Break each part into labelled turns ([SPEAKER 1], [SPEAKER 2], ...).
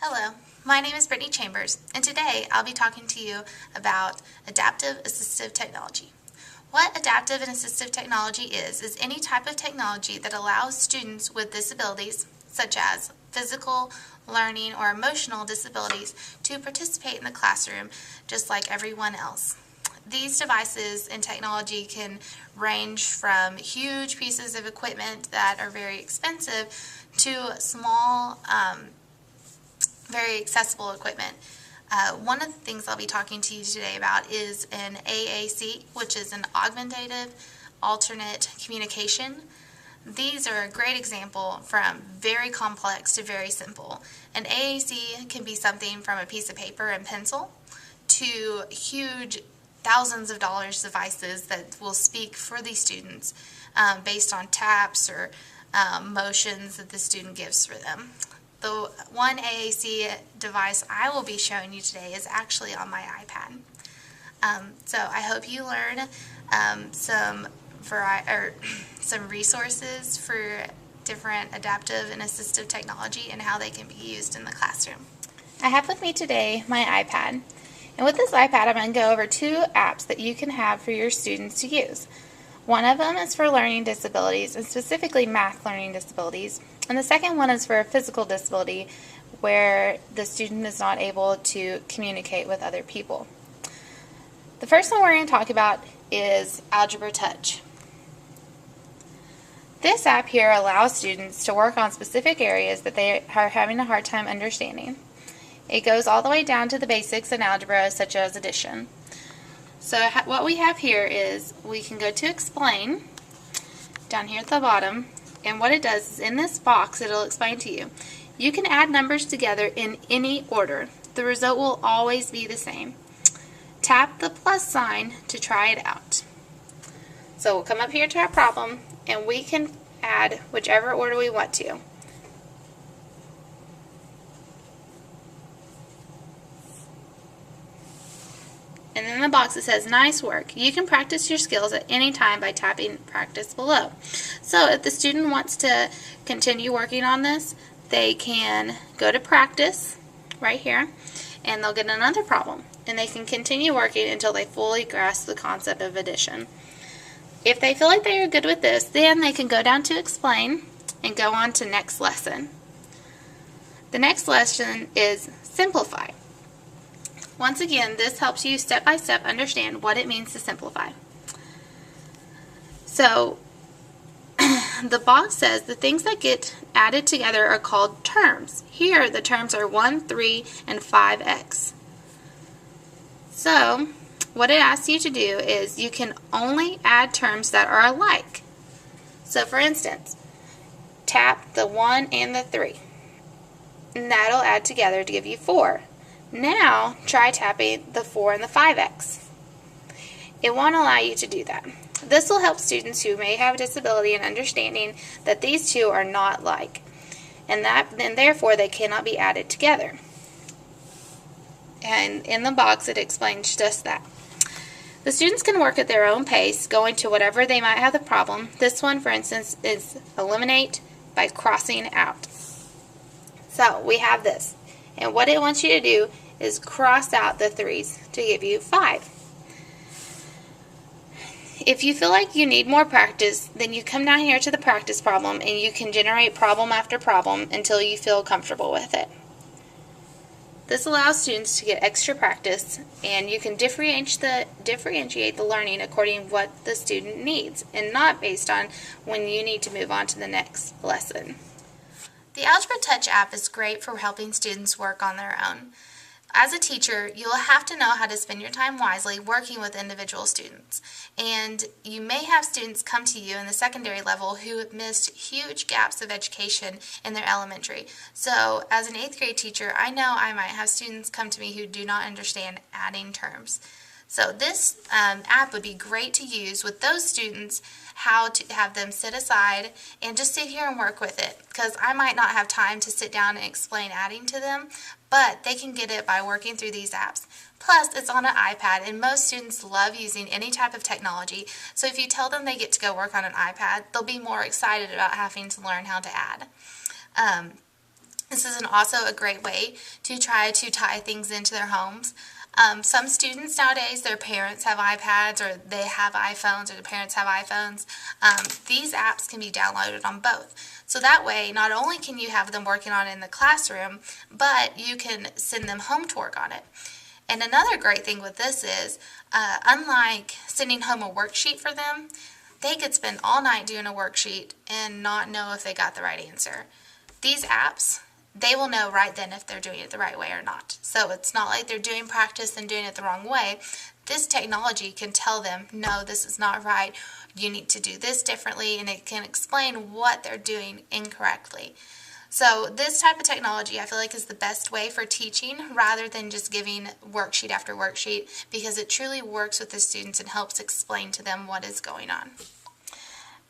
[SPEAKER 1] Hello, my name is Brittany Chambers, and today I'll be talking to you about adaptive assistive technology. What adaptive and assistive technology is any type of technology that allows students with disabilities, such as physical, learning, or emotional disabilities, to participate in the classroom just like everyone else. These devices and technology can range from huge pieces of equipment that are very expensive to small, very accessible equipment. One of the things I'll be talking to you today about is an AAC, which is an augmentative alternate communication. These are a great example from very complex to very simple. An AAC can be something from a piece of paper and pencil to huge thousands of dollars devices that will speak for these students based on taps or motions that the student gives for them. The one AAC device I will be showing you today is actually on my iPad. So I hope you learn some resources for different adaptive and assistive technology and how they can be used in the classroom. I have with me today my iPad. And with this iPad, I'm going to go over two apps that you can have for your students to use. One of them is for learning disabilities, and specifically math learning disabilities. And the second one is for a physical disability where the student is not able to communicate with other people. The first one we're going to talk about is Algebra Touch. This app here allows students to work on specific areas that they are having a hard time understanding. It goes all the way down to the basics in algebra, such as addition. So what we have here is we can go to Explain down here at the bottom, and what it does is in this box it'll explain to you. You can add numbers together in any order. The result will always be the same. Tap the plus sign to try it out. So we'll come up here to our problem and we can add whichever order we want to. And in the box it says, nice work. You can practice your skills at any time by tapping practice below. So if the student wants to continue working on this, they can go to practice right here and they'll get another problem. And they can continue working until they fully grasp the concept of addition. If they feel like they are good with this, then they can go down to Explain and go on to Next Lesson. The next lesson is Simplify. Once again, this helps you step by step understand what it means to simplify. So, the box says the things that get added together are called terms. Here, the terms are 1, 3, and 5x. So, what it asks you to do is you can only add terms that are alike. So, for instance, tap the 1 and the 3. And that'll add together to give you 4. Now, try tapping the 4 and the 5x. It won't allow you to do that. This will help students who may have a disability in understanding that these two are not like, and therefore they cannot be added together. And in the box it explains just that. The students can work at their own pace, going to whatever they might have the problem. This one, for instance, is eliminate by crossing out. So, we have this. And what it wants you to do is cross out the 3's to give you 5. If you feel like you need more practice, then you come down here to the practice problem and you can generate problem after problem until you feel comfortable with it. This allows students to get extra practice, and you can differentiate the learning according to what the student needs and not based on when you need to move on to the next lesson. The Algebra Touch app is great for helping students work on their own. As a teacher, you'll have to know how to spend your time wisely working with individual students. And you may have students come to you in the secondary level who have missed huge gaps of education in their elementary. So as an 8th grade teacher, I know I might have students come to me who do not understand adding terms. So this app would be great to use with those students, how to have them sit aside and just sit here and work with it, because I might not have time to sit down and explain adding to them, but they can get it by working through these apps. Plus, it's on an iPad, and most students love using any type of technology, so if you tell them they get to go work on an iPad, they'll be more excited about having to learn how to add. This is also a great way to try to tie things into their homes. Some students nowadays, their parents have iPads, or they have iPhones, or their parents have iPhones. These apps can be downloaded on both. So that way, not only can you have them working on it in the classroom, but you can send them home to work on it. And another great thing with this is, unlike sending home a worksheet for them, they could spend all night doing a worksheet and not know if they got the right answer. These apps, they will know right then if they're doing it the right way or not. So it's not like they're doing practice and doing it the wrong way. This technology can tell them, no, this is not right. You need to do this differently, and it can explain what they're doing incorrectly. So this type of technology, I feel like, is the best way for teaching rather than just giving worksheet after worksheet, because it truly works with the students and helps explain to them what is going on.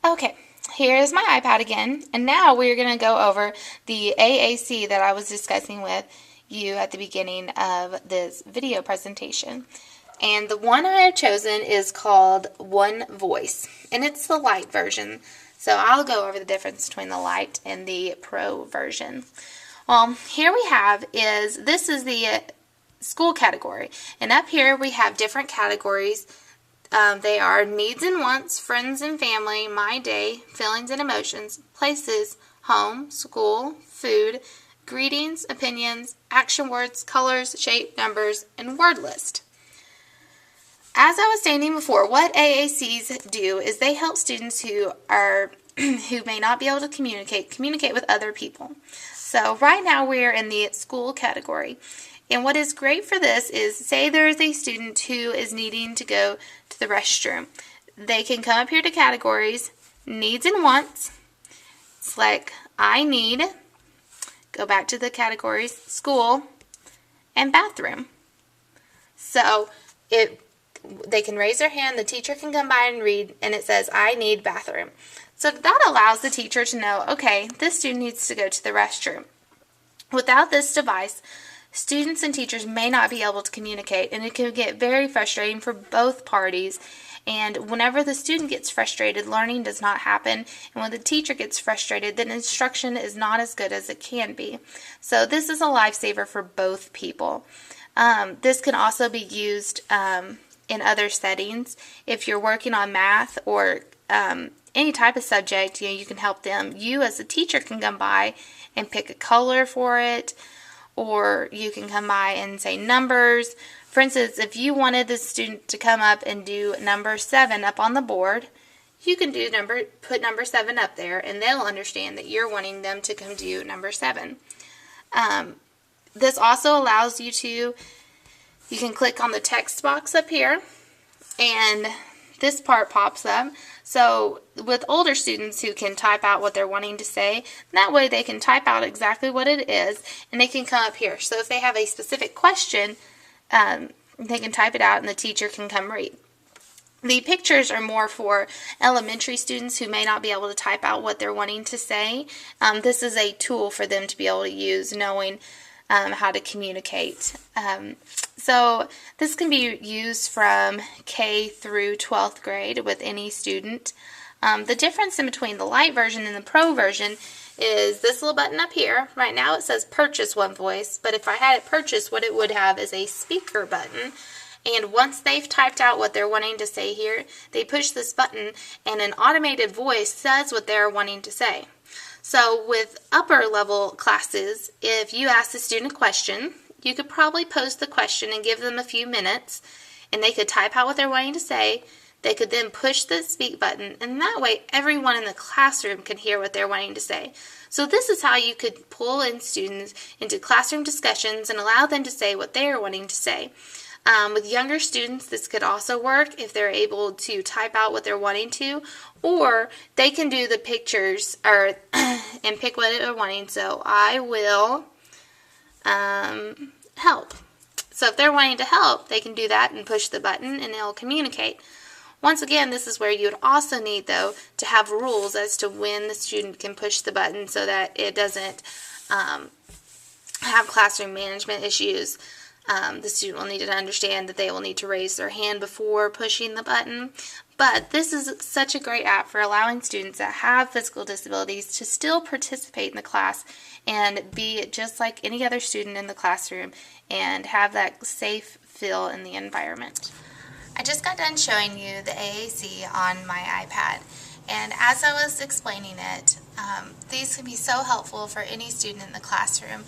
[SPEAKER 1] Okay. Here is my iPad again, and now we're going to go over the AAC that I was discussing with you at the beginning of this video presentation. And the one I have chosen is called One Voice, and it's the light version. So I'll go over the difference between the light and the pro version. Well, here we have this is the school category, and up here we have different categories. They are needs and wants, friends and family, my day, feelings and emotions, places, home, school, food, greetings, opinions, action words, colors, shape, numbers, and word list. As I was stating before, what AACs do is they help students who may not be able to communicate with other people. So right now we're in the school category. And what is great for this is, say there is a student who is needing to go to the restroom. They can come up here to categories, needs and wants, select I need, go back to the categories, school, and bathroom. So they can raise their hand, the teacher can come by and read, and it says I need bathroom. So that allows the teacher to know, okay, this student needs to go to the restroom. Without this device, students and teachers may not be able to communicate, and it can get very frustrating for both parties. And whenever the student gets frustrated, learning does not happen. And when the teacher gets frustrated, then instruction is not as good as it can be. So this is a lifesaver for both people. This can also be used in other settings. If you're working on math or any type of subject, you can help them. You as a teacher can come by and pick a color for it, or you can come by and say numbers. For instance, if you wanted the student to come up and do number 7 up on the board, you can put number 7 up there, and they'll understand that you're wanting them to come do number 7. This also allows you can click on the text box up here, and this part pops up. So with older students who can type out what they're wanting to say, that way they can type out exactly what it is, and they can come up here. So if they have a specific question, they can type it out and the teacher can come read. The pictures are more for elementary students who may not be able to type out what they're wanting to say. This is a tool for them to be able to use, knowing how to communicate. So this can be used from K through 12th grade with any student. The difference in between the light version and the pro version is this little button up here. Right now it says purchase One Voice, but if I had it purchased, what it would have is a speaker button. And once they've typed out what they're wanting to say here, they push this button and an automated voice says what they're wanting to say. So with upper level classes, if you ask the student a question, you could probably pose the question and give them a few minutes, and they could type out what they're wanting to say. They could then push the speak button, and that way everyone in the classroom can hear what they're wanting to say. So this is how you could pull in students into classroom discussions and allow them to say what they are wanting to say. With younger students, this could also work if they're able to type out what they're wanting to, or they can do the pictures and pick what they're wanting. So I will help. So if they're wanting to help, they can do that and push the button and it'll communicate. Once again, this is where you would also need, though, to have rules as to when the student can push the button so that it doesn't have classroom management issues. The student will need to understand that they will need to raise their hand before pushing the button. But this is such a great app for allowing students that have physical disabilities to still participate in the class and be just like any other student in the classroom and have that safe feel in the environment. I just got done showing you the AAC on my iPad, and as I was explaining it, these can be so helpful for any student in the classroom.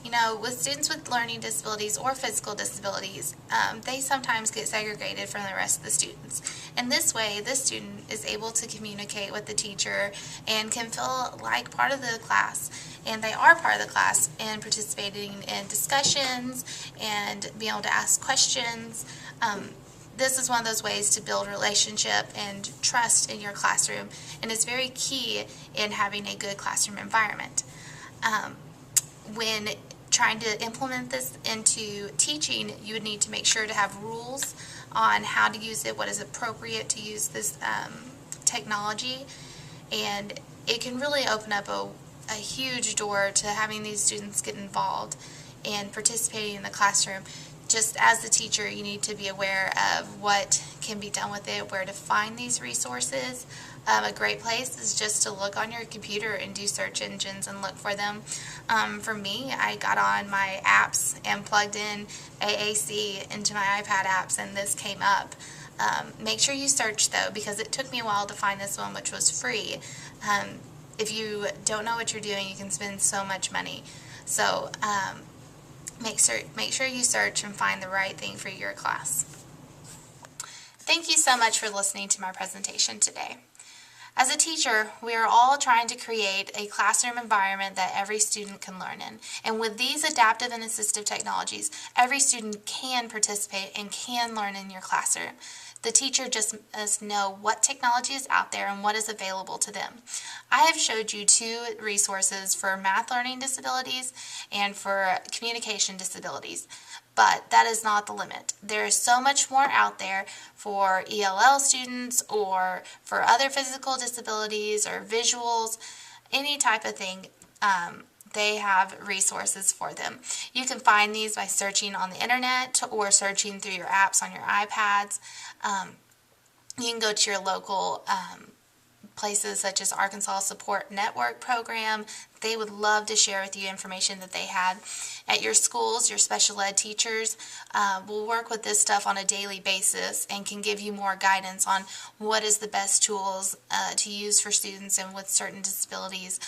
[SPEAKER 1] You know, with students with learning disabilities or physical disabilities, they sometimes get segregated from the rest of the students. And this way, this student is able to communicate with the teacher and can feel like part of the class. And they are part of the class and participating in discussions and being able to ask questions. This is one of those ways to build relationship and trust in your classroom, and it's very key in having a good classroom environment. When trying to implement this into teaching, you would need to make sure to have rules on how to use it, what is appropriate to use this technology, and it can really open up a huge door to having these students get involved and participating in the classroom. Just as the teacher, you need to be aware of what can be done with it, where to find these resources. A great place is just to look on your computer and do search engines and look for them. For me, I got on my apps and plugged in AAC into my iPad apps, and this came up. Make sure you search, though, because it took me a while to find this one, which was free. If you don't know what you're doing, you can spend so much money. So make sure you search and find the right thing for your class. Thank you so much for listening to my presentation today. As a teacher, we are all trying to create a classroom environment that every student can learn in. And with these adaptive and assistive technologies, every student can participate and can learn in your classroom. The teacher just must know what technology is out there and what is available to them. I have showed you 2 resources for math learning disabilities and for communication disabilities. But that is not the limit. There is so much more out there for ELL students or for other physical disabilities or visuals, any type of thing. They have resources for them. You can find these by searching on the internet or searching through your apps on your iPads. You can go to your local places such as Arkansas Support Network program. They would love to share with you information that they had. At your schools, your special ed teachers will work with this stuff on a daily basis and can give you more guidance on what is the best tools to use for students and with certain disabilities.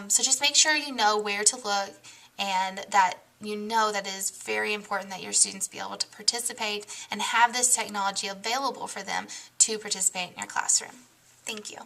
[SPEAKER 1] So just make sure you know where to look and that you know that it is very important that your students be able to participate and have this technology available for them to participate in your classroom. Thank you.